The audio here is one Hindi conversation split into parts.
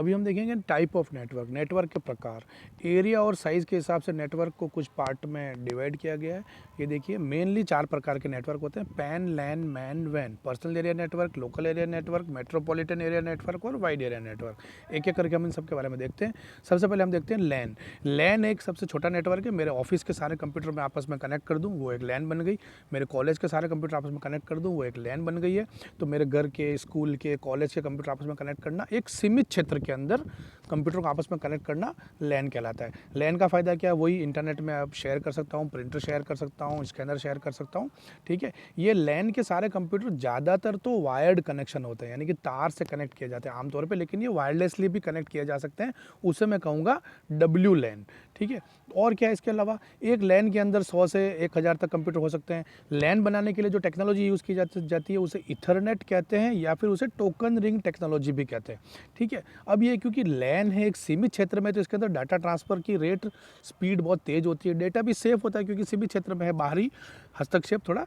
अभी हम देखेंगे टाइप ऑफ नेटवर्क, नेटवर्क के प्रकार। एरिया और साइज़ के हिसाब से नेटवर्क को कुछ पार्ट में डिवाइड किया गया है। ये देखिए मेनली 4 प्रकार के नेटवर्क होते हैं: पैन, लैन, मैन, वैन। Personal area network, local area network, metropolitan area network और वाइड एरिया नेटवर्क। एक एक करके हम इन सब के बारे में देखते हैं। सबसे पहले हम देखते हैं लैन। लैन एक सबसे छोटा नेटवर्क है। मेरे ऑफिस के सारे कंप्यूटर मैं आपस में कनेक्ट कर दूँ, वो एक लैन बन गई। मेरे कॉलेज के सारे कंप्यूटर आपस में कनेक्ट कर दूँ, वो एक लैन बन गई है। तो मेरे घर के, स्कूल के, कॉलेज के कंप्यूटर आपस में कनेक्ट करना, एक सीमित क्षेत्र के अंदर कंप्यूटर को आपस में कनेक्ट करना लैन कहलाता है। लैन का फ़ायदा क्या है? वही इंटरनेट में अब शेयर कर सकता हूँ, प्रिंटर शेयर कर सकता हूँ, स्कैनर शेयर कर सकता हूँ। ठीक है, ये लैन के सारे कंप्यूटर ज़्यादातर तो वायर्ड कनेक्शन होते हैं, यानी कि तार से कनेक्ट किए जाते हैं आमतौर पे, लेकिन ये वायरलेसली भी कनेक्ट किए जा सकते हैं। उसे मैं कहूँगा डब्ल्यू लैन। ठीक है, और क्या है इसके अलावा? एक लैन के अंदर 100 से 1000 तक कंप्यूटर हो सकते हैं। लैन बनाने के लिए जो टेक्नोलॉजी यूज़ की जाती है उसे ईथरनेट कहते हैं, या फिर उसे टोकन रिंग टेक्नोलॉजी भी कहते हैं। ठीक है, अब ये क्योंकि लैन है एक सीमित क्षेत्र में, तो इसके अंदर डाटा ट्रांसफ़र की रेट, स्पीड बहुत तेज़ होती है। डेटा भी सेफ होता है क्योंकि सीमित क्षेत्र में है, बाहरी हस्तक्षेप थोड़ा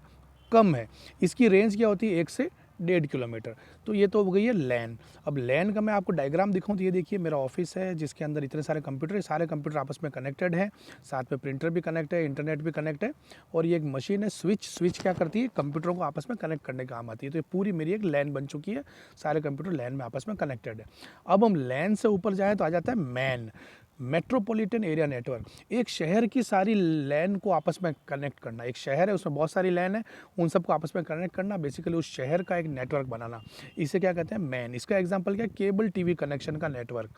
कम है। इसकी रेंज क्या होती है? 1 से 1.5 किलोमीटर। तो ये तो हो गई है लैन। अब लैन का मैं आपको डायग्राम दिखाऊं तो ये देखिए मेरा ऑफिस है जिसके अंदर इतने सारे कंप्यूटर है, सारे कंप्यूटर आपस में कनेक्टेड हैं, साथ में प्रिंटर भी कनेक्ट है, इंटरनेट भी कनेक्ट है, और ये एक मशीन है स्विच क्या करती है? कंप्यूटरों को आपस में कनेक्ट करने का काम आती है। तो ये पूरी मेरी एक लैन बन चुकी है, सारे कंप्यूटर लैन में आपस में कनेक्टेड है। अब हम लैन से ऊपर जाएँ तो आ जाता है मैन, मेट्रोपॉलिटन एरिया नेटवर्क। एक शहर की सारी लैन को आपस में कनेक्ट करना। एक शहर है, उसमें बहुत सारी लैन है, उन सबको आपस में कनेक्ट करना, बेसिकली उस शहर का एक नेटवर्क बनाना, इसे क्या कहते हैं? मैन। इसका एग्जांपल क्या है? केबल टीवी कनेक्शन का नेटवर्क।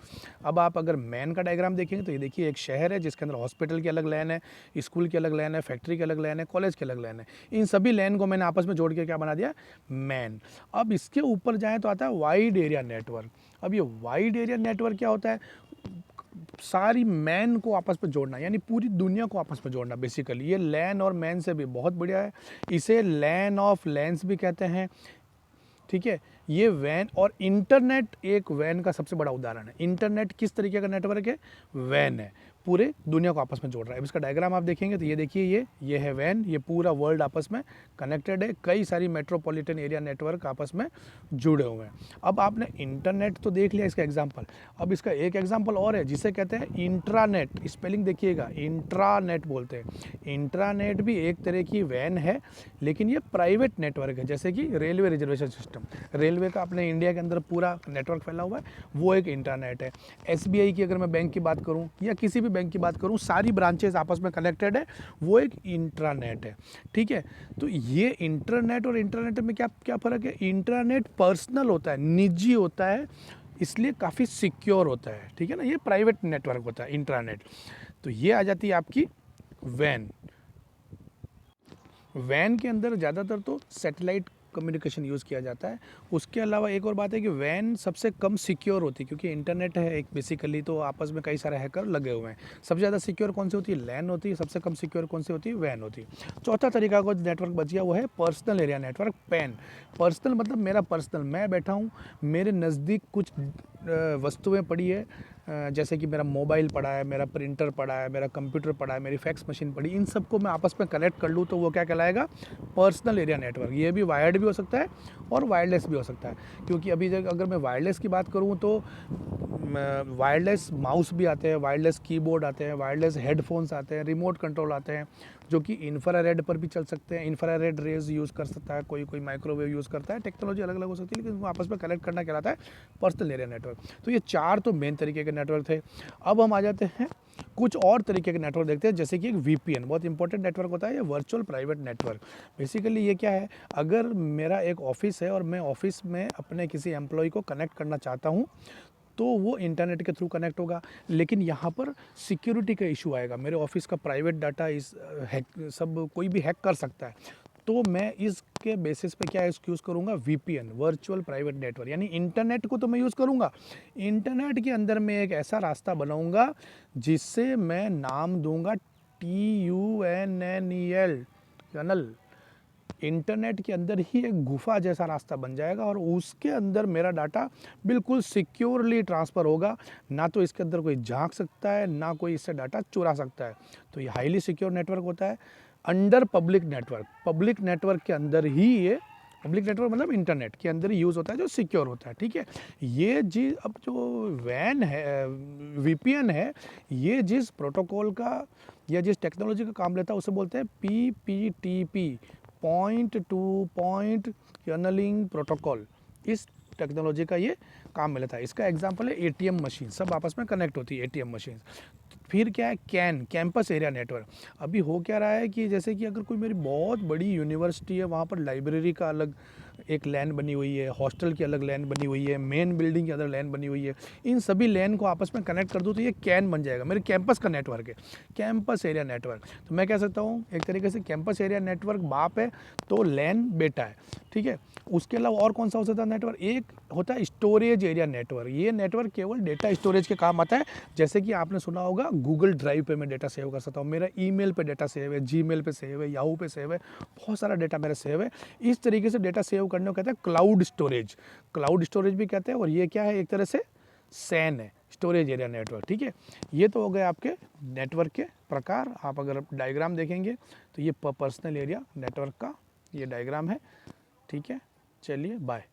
अब आप अगर मैन का डायग्राम देखेंगे तो ये देखिए एक शहर है जिसके अंदर हॉस्पिटल की अलग लैन है, स्कूल की अलग लैन है, फैक्ट्री की अलग लैन है, कॉलेज की अलग लैन है। इन सभी लैन को मैंने आपस में जोड़ के क्या बना दिया? मैन। अब इसके ऊपर जाएँ तो आता है वाइड एरिया नेटवर्क। अब ये वाइड एरिया नेटवर्क क्या होता है? सारी मैन को आपस में जोड़ना, यानी पूरी दुनिया को आपस में जोड़ना। बेसिकली ये लैन और मैन से भी बहुत बढ़िया है। इसे लैन ऑफ लैंस भी कहते हैं। ठीक है, ये वैन और इंटरनेट एक वैन का सबसे बड़ा उदाहरण है। इंटरनेट किस तरीके का नेटवर्क है? वैन है, पूरे दुनिया को आपस में जोड़ रहा है। अब इसका डायग्राम आप देखेंगे तो ये देखिए, ये है वैन, ये पूरा वर्ल्ड आपस में कनेक्टेड है, कई सारी मेट्रोपॉलिटन एरिया नेटवर्क आपस में जुड़े हुए हैं। अब आपने इंटरनेट तो देख लिया इसका एग्जाम्पल, अब इसका एक एग्जाम्पल और है जिसे कहते हैं इंट्रानेट। स्पेलिंग देखिएगा, इंट्रानेट बोलते हैं। इंट्रानेट भी एक तरह की वैन है, लेकिन ये प्राइवेट नेटवर्क है, जैसे कि रेलवे रिजर्वेशन सिस्टम। रेलवे का अपने इंडिया के अंदर पूरा नेटवर्क फैला हुआ है, वो एक इंटरनेट है। एसबीआई की अगर मैं बैंक की बात करूं या किसी भी बैंक की बात करूं, सारी ब्रांचेस आपस में कनेक्टेड है, वो एक इंट्रानेट है। ठीक है, तो ये इंटरनेट और इंटरनेट में क्या क्या फ़र्क है? इंटरनेट पर्सनल होता है, निजी होता है, इसलिए काफ़ी सिक्योर होता है। ठीक है ना, ये प्राइवेट नेटवर्क होता है इंट्रानेट। तो ये आ जाती है आपकी वैन। वैन के अंदर ज़्यादातर तो सैटेलाइट कम्युनिकेशन यूज़ किया जाता है। उसके अलावा एक और बात है कि वैन सबसे कम सिक्योर होती है, क्योंकि इंटरनेट है एक बेसिकली, तो आपस में कई सारे हैकर लगे हुए हैं। सबसे ज़्यादा सिक्योर कौन सी होती है? लैन होती है। सबसे कम सिक्योर कौन सी होती है? वैन होती है। चौथा तरीका को नेटवर्क बच गया, वो है personal area network, pan. Personal मतलब मेरा पर्सनल, मैं बैठा हूँ, मेरे नज़दीक कुछ वस्तुएँ पड़ी है, जैसे कि मेरा मोबाइल पड़ा है, मेरा प्रिंटर पड़ा है, मेरा कंप्यूटर पड़ा है, मेरी फैक्स मशीन पड़ी, इन सबको मैं आपस में कनेक्ट कर लूँ तो वो क्या कहलाएगा? Personal area network. ये भी वायर्ड भी हो सकता है और वायरलेस भी हो सकता है, क्योंकि अभी अगर मैं वायरलेस की बात करूँ तो वायरलेस माउस भी आते हैं, वायरलेस कीबोर्ड आते हैं, वायरलेस हेडफोन्स आते हैं, रिमोट कंट्रोल आते हैं, जो कि इंफ्रारेड पर भी चल सकते हैं। इंफ्रारेड रेज यूज़ कर सकता है, कोई माइक्रोवेव यूज़ करता है, टेक्नोलॉजी अलग अलग हो सकती है, लेकिन उनको आपस में कनेक्ट करना कहलाता है पर्सनल एरिया नेटवर्क। तो ये 4 तो मेन तरीके के नेटवर्क थे। अब हम आ जाते हैं कुछ और तरीके के नेटवर्क देखते हैं, जैसे कि एक वीपीएन, बहुत इंपॉर्टेंट नेटवर्क होता है ये, वर्चुअल प्राइवेट नेटवर्क। बेसिकली ये क्या है? अगर मेरा एक ऑफिस है और मैं ऑफिस में अपने किसी एम्प्लॉय को कनेक्ट करना चाहता हूँ, तो वो इंटरनेट के थ्रू कनेक्ट होगा, लेकिन यहाँ पर सिक्योरिटी का इशू आएगा। मेरे ऑफिस का प्राइवेट डाटा इस हैक, सब कोई भी हैक कर सकता है। तो मैं इसके बेसिस पे क्या यूज़ करूँगा? VPN, virtual private network. यानी इंटरनेट को तो मैं यूज़ करूँगा, इंटरनेट के अंदर मैं एक ऐसा रास्ता बनाऊँगा जिससे मैं नाम दूंगा TUNNEL, टनल। इंटरनेट के अंदर ही एक गुफा जैसा रास्ता बन जाएगा और उसके अंदर मेरा डाटा बिल्कुल सिक्योरली ट्रांसफ़र होगा। ना तो इसके अंदर कोई झांक सकता है, ना कोई इससे डाटा चुरा सकता है। तो ये हाईली सिक्योर नेटवर्क होता है under public network. Public network के अंदर ही ये पब्लिक नेटवर्क मतलब इंटरनेट के अंदर ही यूज़ होता है, जो सिक्योर होता है, ठीक है। ये चीज़ अब जो वैन है, वीपीएन है, ये जिस प्रोटोकॉल का या जिस टेक्नोलॉजी का काम लेता है उसे बोलते हैं PPTP, point to point tunneling protocol. इस टेक्नोलॉजी का ये काम में लेता है। इसका एग्जांपल है एटीएम मशीन, सब आपस में कनेक्ट होती है एटीएम मशीन। फिर क्या है, कैंपस एरिया नेटवर्क। अभी हो क्या रहा है कि जैसे कि अगर कोई मेरी बहुत बड़ी यूनिवर्सिटी है, वहाँ पर लाइब्रेरी का अलग एक लैन बनी हुई है, हॉस्टल की अलग लैन बनी हुई है, मेन बिल्डिंग की अलग लैन बनी हुई है, इन सभी लैन को आपस में कनेक्ट कर दूँ तो ये कैन बन जाएगा, मेरे कैंपस का नेटवर्क है, कैंपस एरिया नेटवर्क। तो मैं कह सकता हूँ एक तरीके से कैंपस एरिया नेटवर्क बाप है तो लैन बेटा है, ठीक है। उसके अलावा और कौन सा हो सकता है नेटवर्क, एक होता है स्टोरेज एरिया नेटवर्क। ये नेटवर्क केवल डेटा स्टोरेज के काम आता है। जैसे कि आपने सुना होगा गूगल ड्राइव पे मैं डेटा सेव कर सकता हूँ, मेरा ईमेल पे डेटा सेव है, जीमेल पे सेव है, याहू पे सेव है, बहुत सारा डेटा मेरा सेव है। इस तरीके से डेटा सेव करने को कहते हैं क्लाउड स्टोरेज, क्लाउड स्टोरेज भी कहते हैं। और ये क्या है, एक तरह से सैन है, स्टोरेज एरिया नेटवर्क, ठीक है। ये तो हो गए आपके नेटवर्क के प्रकार। आप अगर डायग्राम देखेंगे तो ये पर्सनल एरिया नेटवर्क का ये डायग्राम है, ठीक है। चलिए बाय।